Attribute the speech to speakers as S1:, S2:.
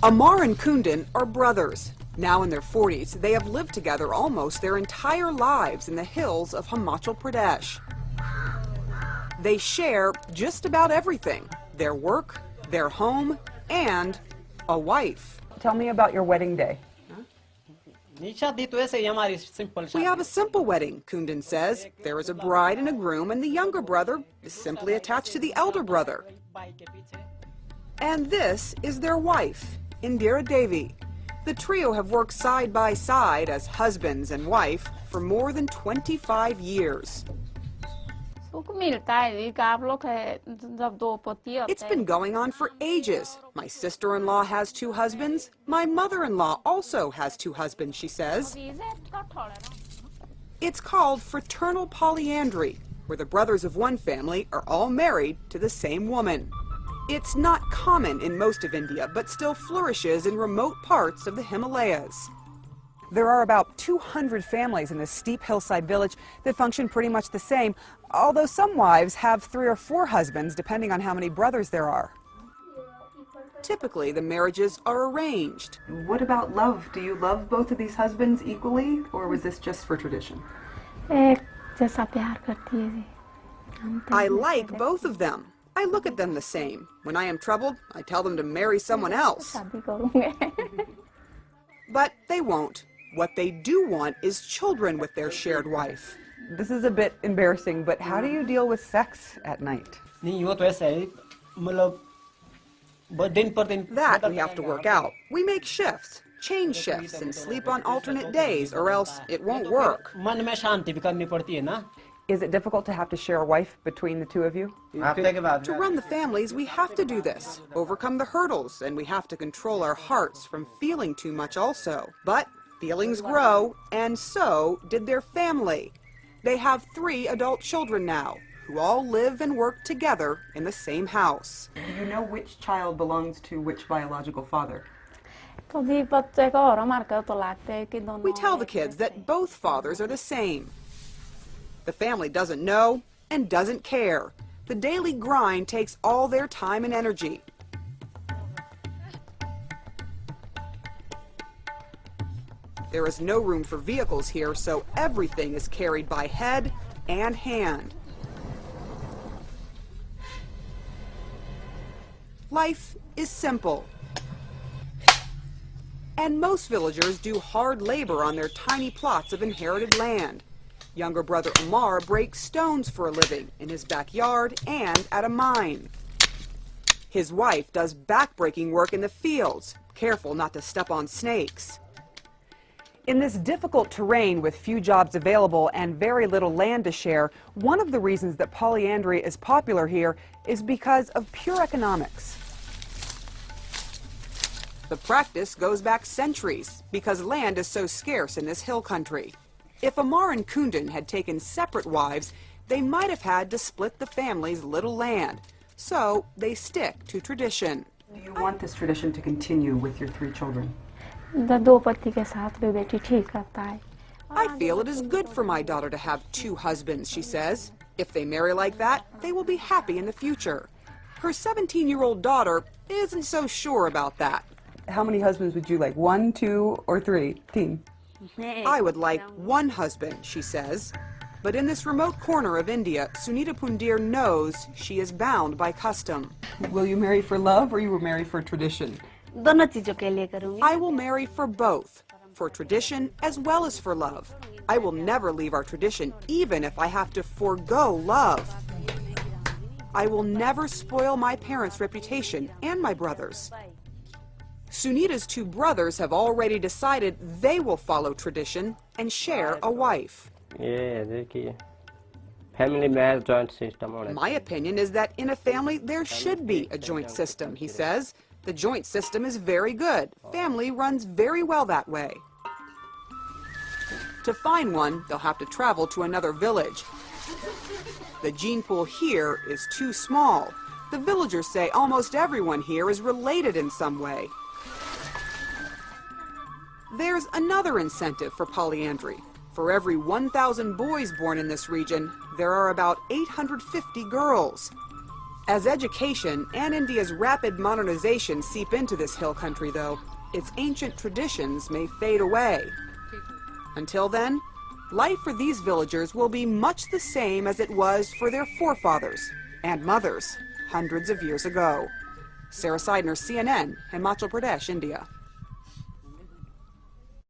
S1: Amar and Kundan are brothers. Now in their 40s, they have lived together almost their entire lives in the hills of Himachal Pradesh. They share just about everything: their work, their home, and a wife. Tell me about your wedding day. We have a simple wedding, Kundan says. There is a bride and a groom, and the younger brother is simply attached to the elder brother. And this is their wife, Indira Devi. The trio have worked side by side as husbands and wife for more than 25 years. It's been going on for ages. My sister-in-law has 2 husbands. My mother-in-law also has 2 husbands, she says. It's called fraternal polyandry, where the brothers of one family are all married to the same woman. It's not common in most of India, but still flourishes in remote parts of the Himalayas. There are about 200 families in this steep hillside village that function pretty much the same, although some wives have 3 or 4 husbands, depending on how many brothers there are. Typically, the marriages are arranged. What about love? Do you love both of these husbands equally, or was this just for tradition? I like both of them. I look at them the same. When I am troubled, I tell them to marry someone else. But they won't. What they do want is children with their shared wife. This is a bit embarrassing, but how do you deal with sex at night? That we have to work out. We make shifts, change shifts, and sleep on alternate days, or else it won't work. Is it difficult to have to share a wife between the 2 of you? To run the families, we have to do this, overcome the hurdles, and we have to control our hearts from feeling too much also. But feelings grow, and so did their family. They have 3 adult children now, who all live and work together in the same house. Do you know which child belongs to which biological father? We tell the kids that both fathers are the same. The family doesn't know and doesn't care. The daily grind takes all their time and energy. There is no room for vehicles here, so everything is carried by head and hand. Life is simple. And most villagers do hard labor on their tiny plots of inherited land. Younger brother Amar breaks stones for a living in his backyard and at a mine. His wife does back-breaking work in the fields, careful not to step on snakes. In this difficult terrain with few jobs available and very little land to share, one of the reasons that polyandry is popular here is because of pure economics. The practice goes back centuries because land is so scarce in this hill country. If Amar and Kundan had taken separate wives, they might have had to split the family's little land. So they stick to tradition. Do you want this tradition to continue with your 3 children? I feel it is good for my daughter to have 2 husbands, she says. If they marry like that, they will be happy in the future. Her 17-year-old daughter isn't so sure about that. How many husbands would you like? 1, 2, or 3? Team. I would like 1 husband, she says. But in this remote corner of India, Sunita Pundir knows she is bound by custom. Will you marry for love or you will marry for tradition? I will marry for both, for tradition as well as for love. I will never leave our tradition, even if I have to forego love. I will never spoil my parents' reputation and my brothers. Sunita's 2 brothers have already decided they will follow tradition and share a wife. My opinion is that in a family there should be a joint system, he says. The joint system is very good. Family runs very well that way. To find one, they'll have to travel to another village. The gene pool here is too small. The villagers say almost everyone here is related in some way. There's another incentive for polyandry. For every 1,000 boys born in this region, there are about 850 girls. As education and India's rapid modernization seep into this hill country, though, its ancient traditions may fade away. Until then, life for these villagers will be much the same as it was for their forefathers and mothers hundreds of years ago. Sarah Seidner, CNN, Himachal Pradesh, India.